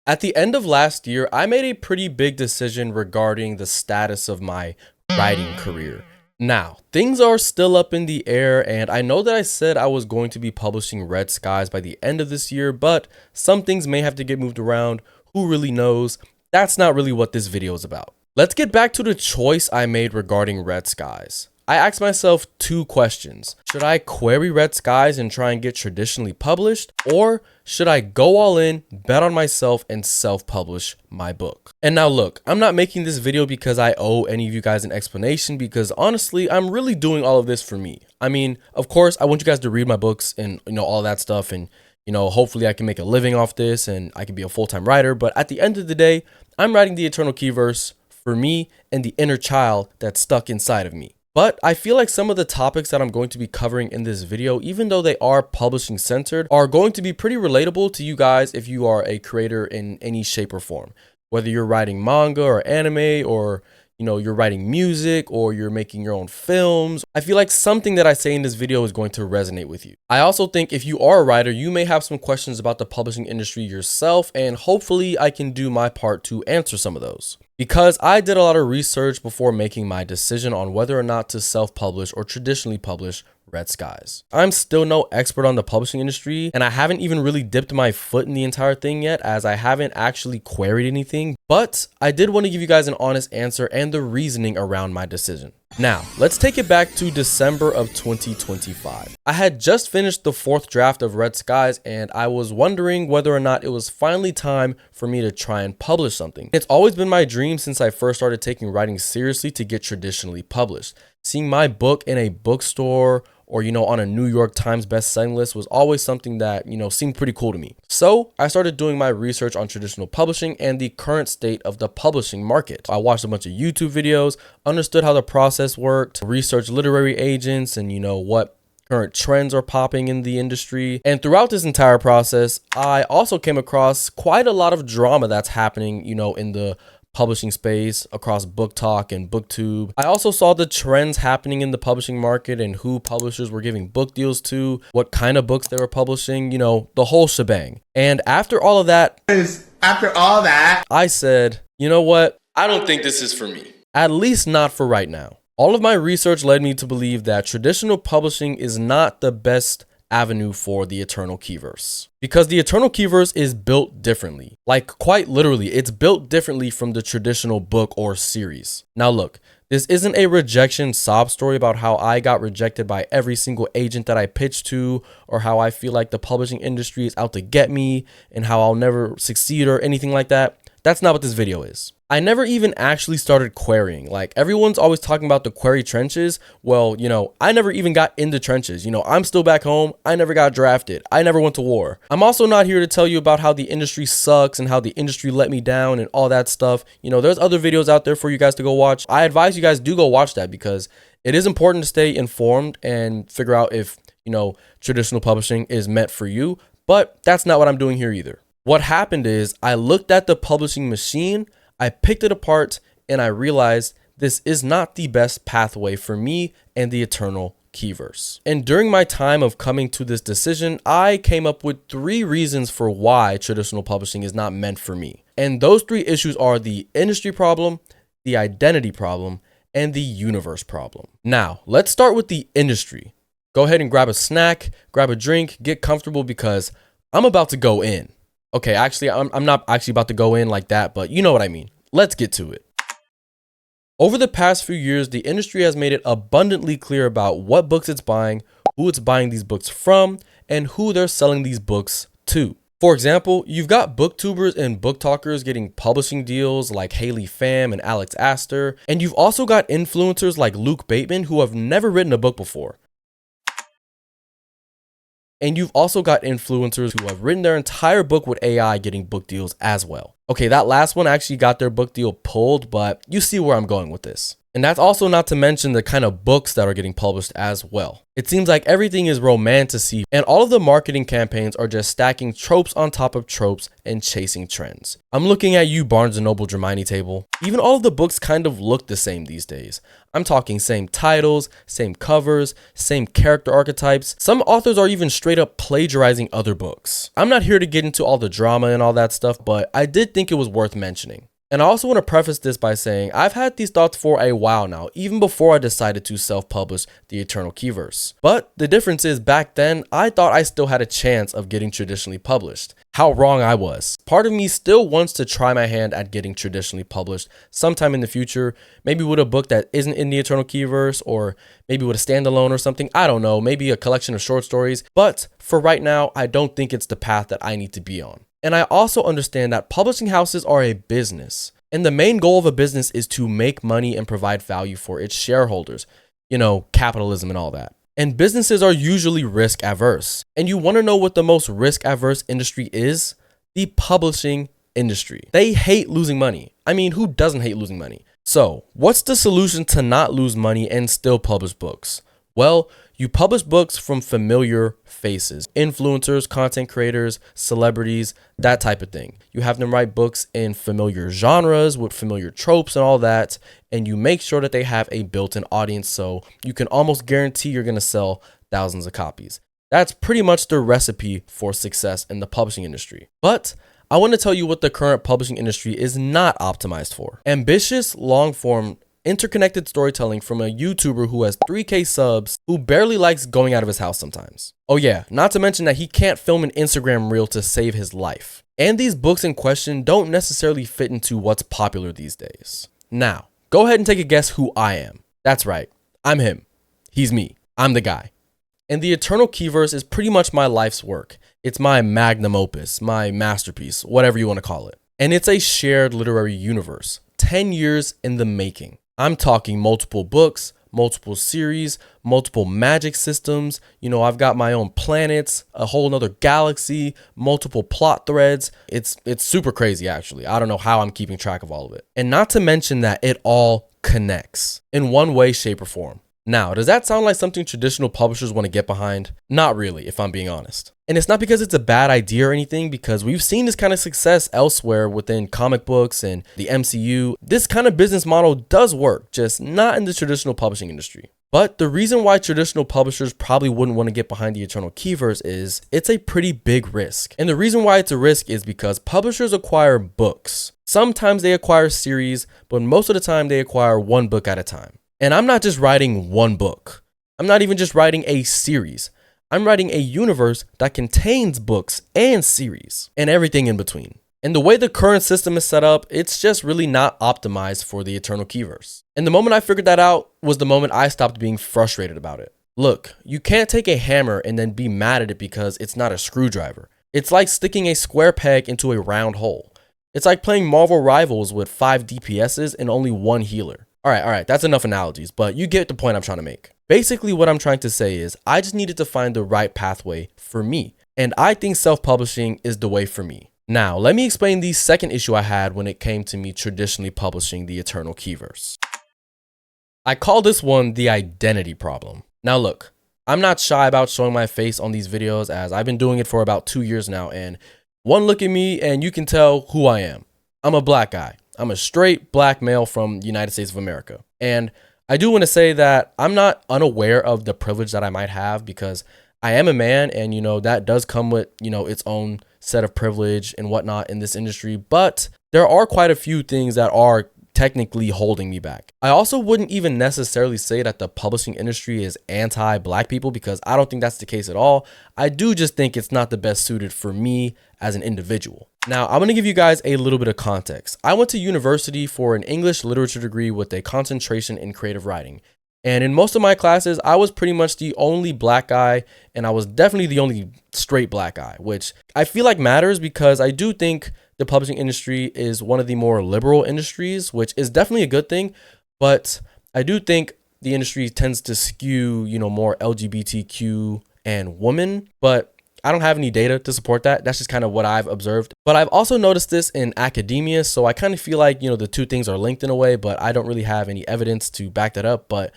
At the end of last year, I made a pretty big decision regarding the status of my writing career. Now, things are still up in the air, and I know that I said I was going to be publishing Red Skies by the end of this year, but some things may have to get moved around. Who really knows? That's not really what this video is about. Let's get back to the choice I made regarding Red Skies. I asked myself two questions. Should I query Red Skies and try and get traditionally published? Or should I go all in, bet on myself, and self-publish my book? And now look, I'm not making this video because I owe any of you guys an explanation, because honestly, I'm really doing all of this for me. I mean, of course, I want you guys to read my books and all that stuff, and hopefully I can make a living off this and I can be a full-time writer. But at the end of the day, I'm writing the Eternal Keyverse for me and the inner child that's stuck inside of me. But I feel like some of the topics that I'm going to be covering in this video, even though they are publishing centered, are going to be pretty relatable to you guys if you are a creator in any shape or form. Whether you're writing manga or anime, or you're writing music, or you're making your own films, I feel like something that I say in this video is going to resonate with you. I also think if you are a writer, you may have some questions about the publishing industry yourself, and hopefully I can do my part to answer some of those. Because I did a lot of research before making my decision on whether or not to self-publish or traditionally publish Red Skies. I'm still no expert on the publishing industry, and I haven't even really dipped my foot in the entire thing yet, as I haven't actually queried anything, but I did want to give you guys an honest answer and the reasoning around my decision. Now, let's take it back to December of 2025. I had just finished the 4th draft of Red Skies, and I was wondering whether or not it was finally time for me to try and publish something. It's always been my dream since I first started taking writing seriously to get traditionally published. Seeing my book in a bookstore or on a New York Times best-selling list was always something that seemed pretty cool to me. So I started doing my research on traditional publishing and the current state of the publishing market. I watched a bunch of YouTube videos, understood how the process worked, researched literary agents and what current trends are popping in the industry. And throughout this entire process, I also came across quite a lot of drama that's happening in the publishing space across Book Talk and BookTube. I also saw the trends happening in the publishing market and who publishers were giving book deals to, what kind of books they were publishing, the whole shebang. And after all of that, I said, you know what? I don't think this is for me. At least not for right now. All of my research led me to believe that traditional publishing is not the best avenue for the Eternal Keyverse, because the Eternal Keyverse is built differently. Like, quite literally, it's built differently from the traditional book or series. Now look, this isn't a rejection sob story about how I got rejected by every single agent that I pitched to, or how I feel like the publishing industry is out to get me and how I'll never succeed or anything like that. That's not what this video is. I never even actually started querying. Like, everyone's always talking about the query trenches. Well, I never even got in the trenches. I'm still back home. I never got drafted. I never went to war. I'm also not here to tell you about how the industry sucks and how the industry let me down and all that stuff. There's other videos out there for you guys to go watch. I advise you guys do go watch that, because it is important to stay informed and figure out if, traditional publishing is meant for you. But that's not what I'm doing here either. What happened is I looked at the publishing machine, I picked it apart, and I realized this is not the best pathway for me and the Eternal Keyverse. And during my time of coming to this decision, I came up with 3 reasons for why traditional publishing is not meant for me. And those 3 issues are the industry problem, the identity problem, and the universe problem. Now, let's start with the industry. Go ahead and grab a snack, grab a drink, get comfortable, because I'm about to go in. Okay, actually, I'm not actually about to go in like that, but you know what I mean. Let's get to it. Over the past few years, the industry has made it abundantly clear about what books it's buying, who it's buying these books from, and who they're selling these books to. For example, you've got booktubers and book talkers getting publishing deals like Haley Pham and Alex Astor, and you've also got influencers like Luke Bateman who have never written a book before. And you've also got influencers who have written their entire book with AI getting book deals as well. Okay, that last one actually got their book deal pulled, but you see where I'm going with this. And that's also not to mention the kind of books that are getting published as well. It seems like everything is romantasy, and all of the marketing campaigns are just stacking tropes on top of tropes and chasing trends. I'm looking at you, Barnes & Noble Germani table. Even all of the books kind of look the same these days. I'm talking same titles, same covers, same character archetypes. Some authors are even straight up plagiarizing other books. I'm not here to get into all the drama and all that stuff, but I did think it was worth mentioning. And I also want to preface this by saying I've had these thoughts for a while now, even before I decided to self-publish the Eternal Keyverse. But the difference is back then, I thought I still had a chance of getting traditionally published. How wrong I was. Part of me still wants to try my hand at getting traditionally published sometime in the future, maybe with a book that isn't in the Eternal Keyverse, or maybe with a standalone or something. I don't know, maybe a collection of short stories. But for right now, I don't think it's the path that I need to be on. And I also understand that publishing houses are a business, and the main goal of a business is to make money and provide value for its shareholders. You know, capitalism and all that. And businesses are usually risk averse. And you want to know what the most risk averse industry is? The publishing industry. They hate losing money. I mean, who doesn't hate losing money? So, what's the solution to not lose money and still publish books? Well, you publish books from familiar faces, influencers, content creators, celebrities, that type of thing. You have them write books in familiar genres with familiar tropes and all that, and you make sure that they have a built-in audience so you can almost guarantee you're going to sell thousands of copies. That's pretty much the recipe for success in the publishing industry. But I want to tell you what the current publishing industry is not optimized for. Ambitious, long-form, interconnected storytelling from a YouTuber who has 3K subs, who barely likes going out of his house sometimes. Oh yeah, not to mention that he can't film an Instagram reel to save his life. And these books in question don't necessarily fit into what's popular these days. Now, go ahead and take a guess who I am. That's right, I'm him. He's me. I'm the guy. And the Eternal Keyverse is pretty much my life's work. It's my magnum opus, my masterpiece, whatever you want to call it. And it's a shared literary universe, 10 years in the making. I'm talking multiple books, multiple series, multiple magic systems. You know, I've got my own planets, a whole nother galaxy, multiple plot threads. It's super crazy, actually. I don't know how I'm keeping track of all of it. And not to mention that it all connects in one way, shape, or form. Now, does that sound like something traditional publishers want to get behind? Not really, if I'm being honest. And it's not because it's a bad idea or anything, because we've seen this kind of success elsewhere within comic books and the MCU. This kind of business model does work, just not in the traditional publishing industry. But the reason why traditional publishers probably wouldn't want to get behind the Eternal Keyverse is it's a pretty big risk. And the reason why it's a risk is because publishers acquire books. Sometimes they acquire series, but most of the time they acquire one book at a time. And I'm not just writing one book. I'm not even just writing a series. I'm writing a universe that contains books and series and everything in between. And the way the current system is set up, it's just really not optimized for the Eternal Keyverse. And the moment I figured that out was the moment I stopped being frustrated about it. Look, you can't take a hammer and then be mad at it because it's not a screwdriver. It's like sticking a square peg into a round hole. It's like playing Marvel Rivals with 5 DPSs and only 1 healer. All right, that's enough analogies, but you get the point I'm trying to make. Basically, what I'm trying to say is I just needed to find the right pathway for me, and I think self-publishing is the way for me. Now, let me explain the second issue I had when it came to me traditionally publishing the Eternal Keyverse. I call this one the identity problem. Now look, I'm not shy about showing my face on these videos as I've been doing it for about 2 years now, and one look at me and you can tell who I am. I'm a black guy. I'm a straight black male from the United States of America. And I do want to say that I'm not unaware of the privilege that I might have because I am a man, and, you know, that does come with, you know, its own set of privilege and whatnot in this industry. But there are quite a few things that are technically holding me back. I also wouldn't even necessarily say that the publishing industry is anti-black people because I don't think that's the case at all. I do just think it's not the best suited for me as an individual. Now, I'm going to give you guys a little bit of context. I went to university for an English literature degree with a concentration in creative writing. And in most of my classes, I was pretty much the only black guy, and I was definitely the only straight black guy, which I feel like matters because I do think the publishing industry is one of the more liberal industries, which is definitely a good thing. But I do think the industry tends to skew, you know, more LGBTQ and women. But I don't have any data to support that. That's just kind of what I've observed. But I've also noticed this in academia. So I kind of feel like, the two things are linked in a way, but I don't really have any evidence to back that up. But,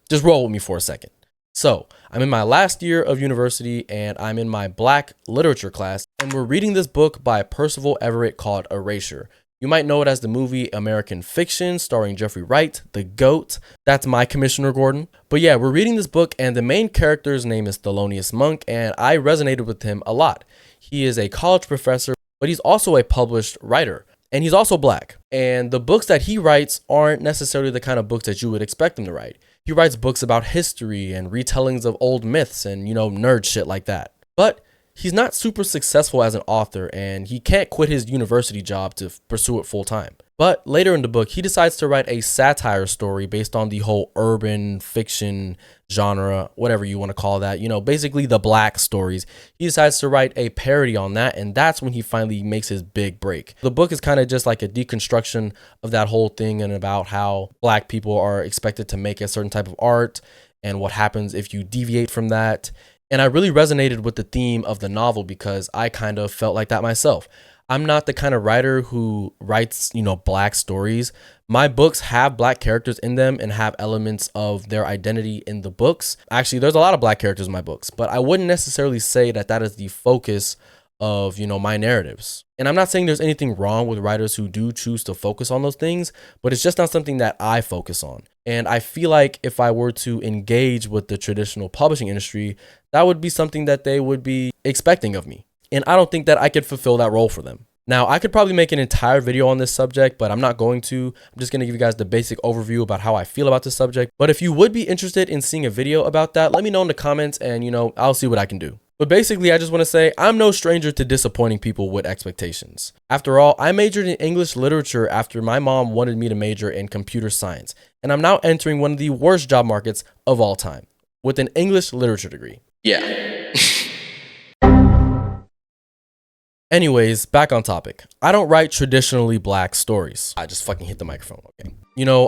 just roll with me for a second. So I'm in my last year of university and I'm in my Black literature class, and we're reading this book by Percival Everett called Erasure. You might know it as the movie American Fiction, starring Jeffrey Wright, the GOAT. That's my Commissioner Gordon. But yeah, we're reading this book and the main character's name is Thelonious Monk, and I resonated with him a lot. He is a college professor, but he's also a published writer, and he's also Black. And the books that he writes aren't necessarily the kind of books that you would expect him to write. He writes books about history and retellings of old myths and, nerd shit like that. But he's not super successful as an author, and he can't quit his university job to pursue it full time. But later in the book, he decides to write a satire story based on the whole urban fiction genre, whatever you want to call that, basically the Black stories. He decides to write a parody on that, and that's when he finally makes his big break. The book is kind of just like a deconstruction of that whole thing and about how Black people are expected to make a certain type of art and what happens if you deviate from that. And I really resonated with the theme of the novel because I kind of felt like that myself. I'm not the kind of writer who writes, Black stories. My books have Black characters in them and have elements of their identity in the books. Actually, there's a lot of Black characters in my books, but I wouldn't necessarily say that that is the focus of, my narratives. And I'm not saying there's anything wrong with writers who do choose to focus on those things, but it's just not something that I focus on. And I feel like if I were to engage with the traditional publishing industry, that would be something that they would be expecting of me. And I don't think that I could fulfill that role for them. Now, I could probably make an entire video on this subject, but I'm not going to. I'm just going to give you guys the basic overview about how I feel about this subject. But if you would be interested in seeing a video about that, let me know in the comments and, I'll see what I can do. But basically, I just want to say I'm no stranger to disappointing people with expectations. After all, I majored in English literature after my mom wanted me to major in computer science. And I'm now entering one of the worst job markets of all time with an English literature degree. Yeah. Anyways, back on topic. I don't write traditionally Black stories. I just fucking hit the microphone, okay?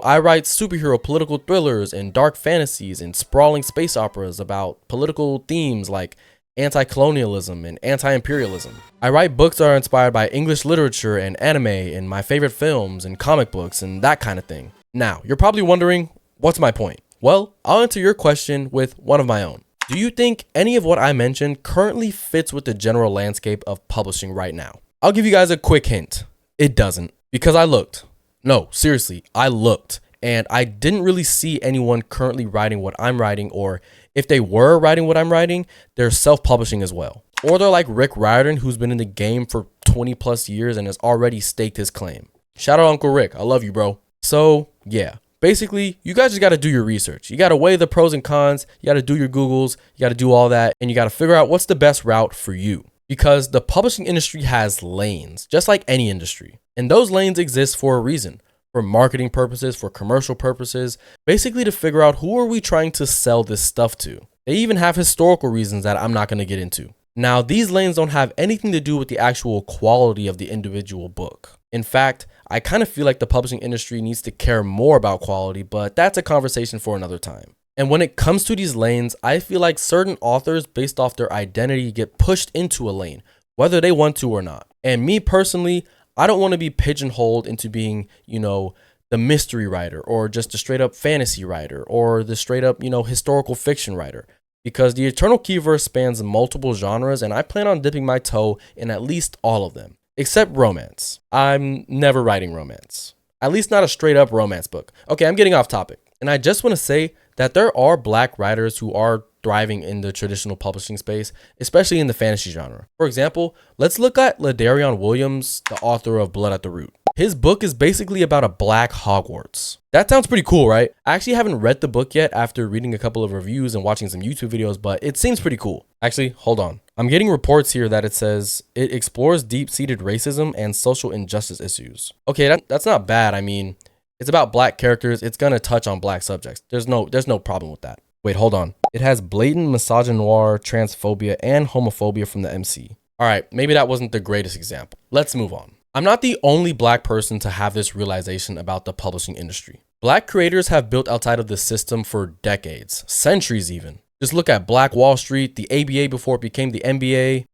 I write superhero political thrillers and dark fantasies and sprawling space operas about political themes like anti-colonialism and anti-imperialism. I write books that are inspired by English literature and anime and my favorite films and comic books and that kind of thing. Now, you're probably wondering, what's my point? Well, I'll answer your question with one of my own. Do you think any of what I mentioned currently fits with the general landscape of publishing right now? I'll give you guys a quick hint. It doesn't. Because I looked. No, seriously, I looked. And I didn't really see anyone currently writing what I'm writing, or if they were writing what I'm writing, they're self-publishing as well. Or they're like Rick Riordan, who's been in the game for 20 plus years and has already staked his claim. Shout out Uncle Rick. I love you, bro. So, yeah. Basically, you guys just got to do your research. You got to weigh the pros and cons. You got to do your Googles. You got to do all that. And you got to figure out what's the best route for you. Because the publishing industry has lanes, just like any industry. And those lanes exist for a reason. For marketing purposes, for commercial purposes. Basically to figure out who are we trying to sell this stuff to. They even have historical reasons that I'm not going to get into. Now, these lanes don't have anything to do with the actual quality of the individual book. In fact, I kind of feel like the publishing industry needs to care more about quality, but that's a conversation for another time. And when it comes to these lanes, I feel like certain authors, based off their identity, get pushed into a lane, whether they want to or not. And me personally, I don't want to be pigeonholed into being, the mystery writer or just a straight up fantasy writer or the straight up, historical fiction writer. Because the Eternal Keyverse spans multiple genres and I plan on dipping my toe in at least all of them. Except romance. I'm never writing romance. At least not a straight up romance book. Okay, I'm getting off topic. And I just want to say that there are Black writers who are thriving in the traditional publishing space, especially in the fantasy genre. For example, let's look at Ladarion Williams, the author of Blood at the Root. His book is basically about a Black Hogwarts. That sounds pretty cool, right? I actually haven't read the book yet after reading a couple of reviews and watching some YouTube videos, but it seems pretty cool. Actually, hold on. I'm getting reports here that it says it explores deep-seated racism and social injustice issues. Okay, that's not bad. I mean, it's about Black characters. It's gonna touch on Black subjects. There's no problem with that. Wait, hold on. It has blatant misogynoir, transphobia, and homophobia from the MC. All right, maybe that wasn't the greatest example. Let's move on. I'm not the only Black person to have this realization about the publishing industry. Black creators have built outside of the system for decades, centuries even. Just look at Black Wall Street, the ABA before it became the NBA,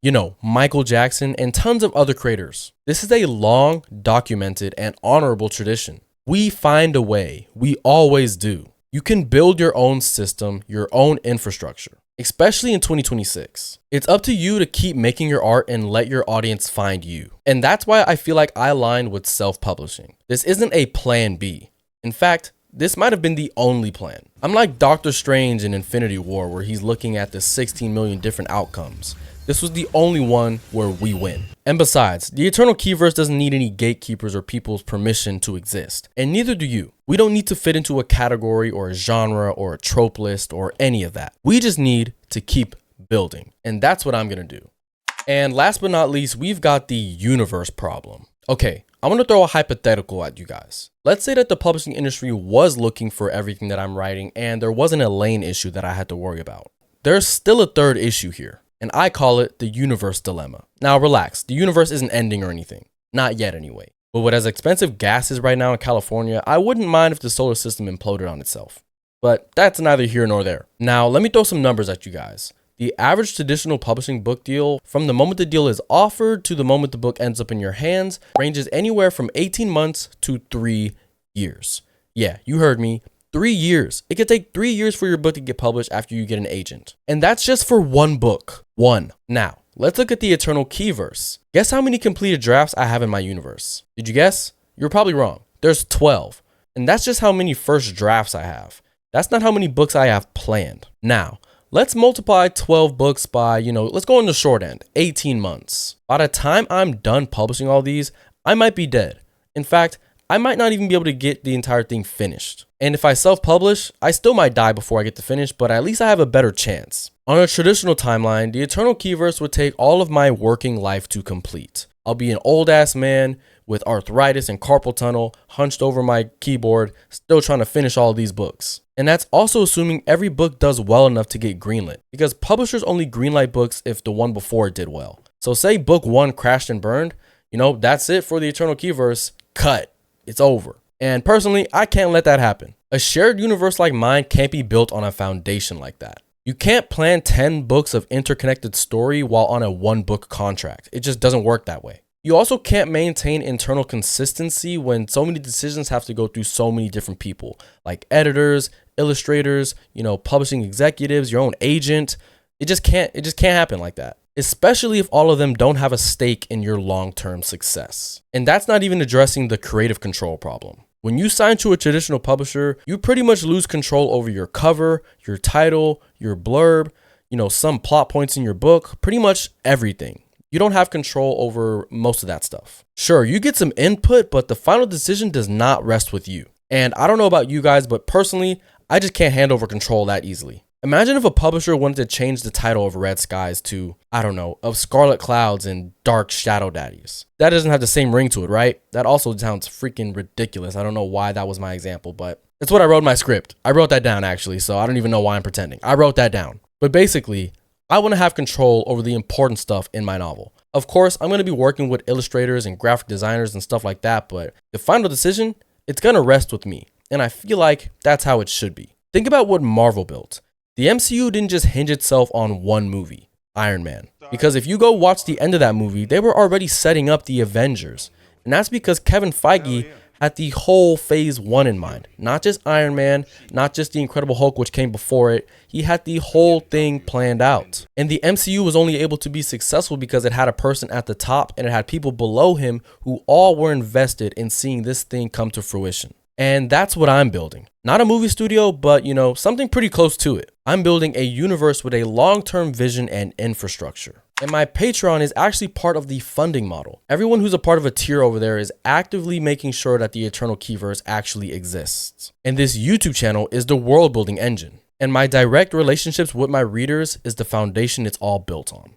Michael Jackson, and tons of other creators. This is a long, documented, and honorable tradition. We find a way. We always do. You can build your own system, your own infrastructure, especially in 2026. It's up to you to keep making your art and let your audience find you. And that's why I feel like I align with self-publishing. This isn't a plan B. In fact, this might have been the only plan. I'm like Doctor Strange in Infinity War, where he's looking at the 16 million different outcomes. This was the only one where we win. And besides, the Eternal Keyverse doesn't need any gatekeepers or people's permission to exist. And neither do you. We don't need to fit into a category or a genre or a trope list or any of that. We just need to keep building. And that's what I'm gonna do. And last but not least, we've got the universe problem. Okay, I'm gonna throw a hypothetical at you guys. Let's say that the publishing industry was looking for everything that I'm writing and there wasn't a lane issue that I had to worry about. There's still a third issue here, and I call it the universe dilemma. Now relax, the universe isn't ending or anything. Not yet anyway. But with as expensive gas is right now in California, I wouldn't mind if the solar system imploded on itself. But that's neither here nor there. Now let me throw some numbers at you guys. The average traditional publishing book deal, from the moment the deal is offered to the moment the book ends up in your hands, ranges anywhere from 18 months to 3 years. Yeah, you heard me. 3 years. It could take 3 years for your book to get published after you get an agent. And that's just for one book. One. Now, let's look at the Eternal Keyverse. Guess how many completed drafts I have in my universe? Did you guess? You're probably wrong. There's 12. And that's just how many first drafts I have. That's not how many books I have planned. Now, let's multiply 12 books by, let's go on the short end, 18 months. By the time I'm done publishing all these, I might be dead. In fact, I might not even be able to get the entire thing finished. And if I self-publish, I still might die before I get to finish, but at least I have a better chance. On a traditional timeline, the Eternal Keyverse would take all of my working life to complete. I'll be an old ass man with arthritis and carpal tunnel, hunched over my keyboard, still trying to finish all of these books. And that's also assuming every book does well enough to get greenlit, because publishers only greenlight books if the one before it did well. So say book 1 crashed and burned, that's it for the Eternal Keyverse. Cut. It's over. And personally, I can't let that happen. A shared universe like mine can't be built on a foundation like that. You can't plan 10 books of interconnected story while on a 1-book contract. It just doesn't work that way. You also can't maintain internal consistency when so many decisions have to go through so many different people, like editors, illustrators, publishing executives, your own agent. It just can't happen like that. Especially if all of them don't have a stake in your long-term success. And that's not even addressing the creative control problem. When you sign to a traditional publisher, you pretty much lose control over your cover, your title, your blurb, some plot points in your book, pretty much everything. You don't have control over most of that stuff. Sure, you get some input, but the final decision does not rest with you. And I don't know about you guys, but personally, I just can't hand over control that easily. Imagine if a publisher wanted to change the title of Red Skies to, of Scarlet Clouds and Dark Shadow Daddies. That doesn't have the same ring to it, right? That also sounds freaking ridiculous. I don't know why that was my example, but it's what I wrote in my script. I wrote that down actually, so I don't even know why I'm pretending. I wrote that down. But basically, I want to have control over the important stuff in my novel. Of course, I'm going to be working with illustrators and graphic designers and stuff like that, but the final decision, it's going to rest with me. And I feel like that's how it should be. Think about what Marvel built. The MCU didn't just hinge itself on one movie, Iron Man. Because if you go watch the end of that movie, they were already setting up the Avengers. And that's because Kevin Feige had the whole phase 1 in mind. Not just Iron Man, not just the Incredible Hulk which came before it. He had the whole thing planned out. And the MCU was only able to be successful because it had a person at the top and it had people below him who all were invested in seeing this thing come to fruition. And that's what I'm building. Not a movie studio, but something pretty close to it. I'm building a universe with a long-term vision and infrastructure. And my Patreon is actually part of the funding model. Everyone who's a part of a tier over there is actively making sure that the Eternal Keyverse actually exists. And this YouTube channel is the world building engine. And my direct relationships with my readers is the foundation it's all built on.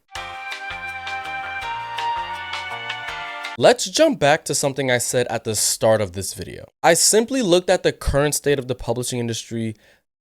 Let's jump back to something I said at the start of this video. I simply looked at the current state of the publishing industry,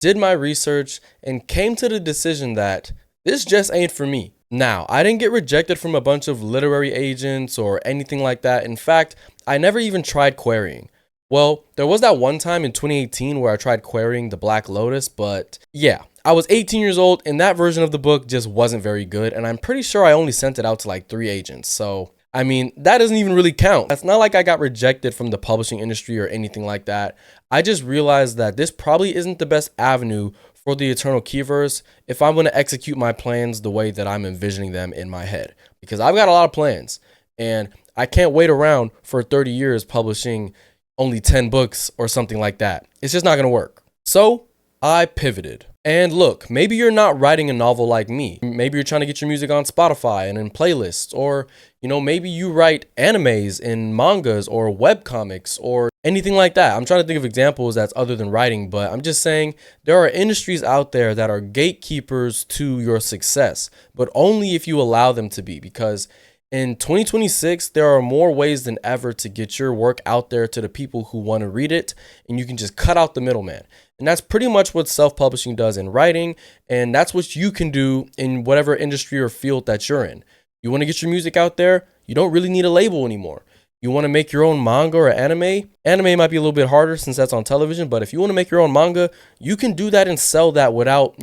did my research, and came to the decision that this just ain't for me. Now, I didn't get rejected from a bunch of literary agents or anything like that. In fact, I never even tried querying. Well, there was that one time in 2018 where I tried querying the Black Lotus, but yeah, I was 18 years old and that version of the book just wasn't very good. And I'm pretty sure I only sent it out to like 3 agents. So, I mean, that doesn't even really count. It's not like I got rejected from the publishing industry or anything like that. I just realized that this probably isn't the best avenue for the Eternal Keyverse if I'm going to execute my plans the way that I'm envisioning them in my head. Because I've got a lot of plans and I can't wait around for 30 years publishing only 10 books or something like that. It's just not going to work. So I pivoted. And look, maybe you're not writing a novel like me. Maybe you're trying to get your music on Spotify and in playlists, or, maybe you write animes in mangas or webcomics or anything like that. I'm trying to think of examples that's other than writing, but I'm just saying there are industries out there that are gatekeepers to your success, but only if you allow them to be, because in 2026, there are more ways than ever to get your work out there to the people who want to read it, and you can just cut out the middleman. And that's pretty much what self-publishing does in writing, and that's what you can do in whatever industry or field that you're in. You want to get your music out there, you don't really need a label anymore. You want to make your own manga or anime? Anime might be a little bit harder since that's on television, but if you want to make your own manga, you can do that and sell that without,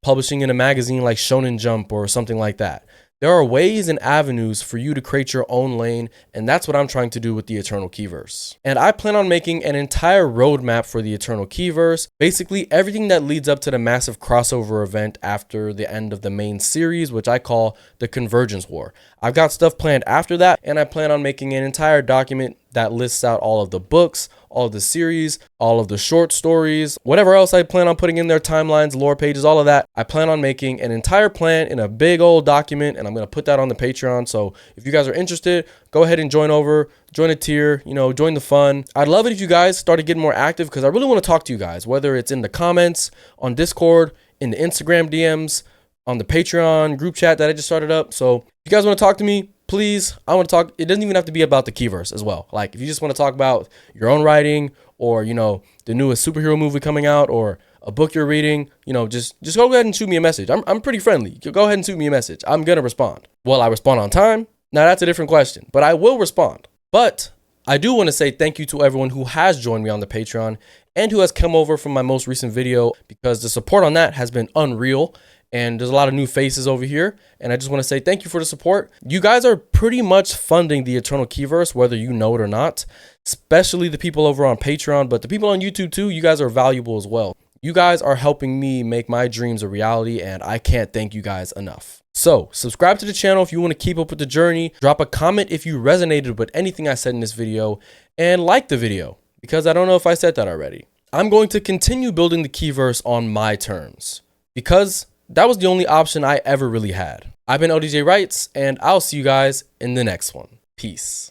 publishing in a magazine like Shonen Jump or something like that. There are ways and avenues for you to create your own lane, and that's what I'm trying to do with the Eternal Keyverse. And I plan on making an entire roadmap for the Eternal Keyverse, basically everything that leads up to the massive crossover event after the end of the main series, which I call the Convergence War. I've got stuff planned after that, and I plan on making an entire document that lists out all of the books, all of the series, all of the short stories, whatever else I plan on putting in their timelines, lore pages, all of that. I plan on making an entire plan in a big old document, and I'm going to put that on the Patreon. So if you guys are interested, go ahead and join a tier, join the fun. I'd love it if you guys started getting more active because I really want to talk to you guys, whether it's in the comments, on Discord, in the Instagram DMs, on the Patreon group chat that I just started up. So if you guys want to talk to me, please, I want to talk. It doesn't even have to be about the Keyverse as well. Like if you just want to talk about your own writing or, the newest superhero movie coming out or a book you're reading, just go ahead and shoot me a message. I'm pretty friendly. Go ahead and shoot me a message. I'm going to respond. Will I respond on time? Now that's a different question, but I will respond. But I do want to say thank you to everyone who has joined me on the Patreon and who has come over from my most recent video, because the support on that has been unreal. And there's a lot of new faces over here. And I just want to say thank you for the support. You guys are pretty much funding the Eternal Keyverse, whether you know it or not, especially the people over on Patreon. But the people on YouTube too, you guys are valuable as well. You guys are helping me make my dreams a reality, and I can't thank you guys enough. So subscribe to the channel if you want to keep up with the journey. Drop a comment if you resonated with anything I said in this video, and like the video, because I don't know if I said that already. I'm going to continue building the Keyverse on my terms, because that was the only option I ever really had. I've been ODJ Writes, and I'll see you guys in the next one. Peace.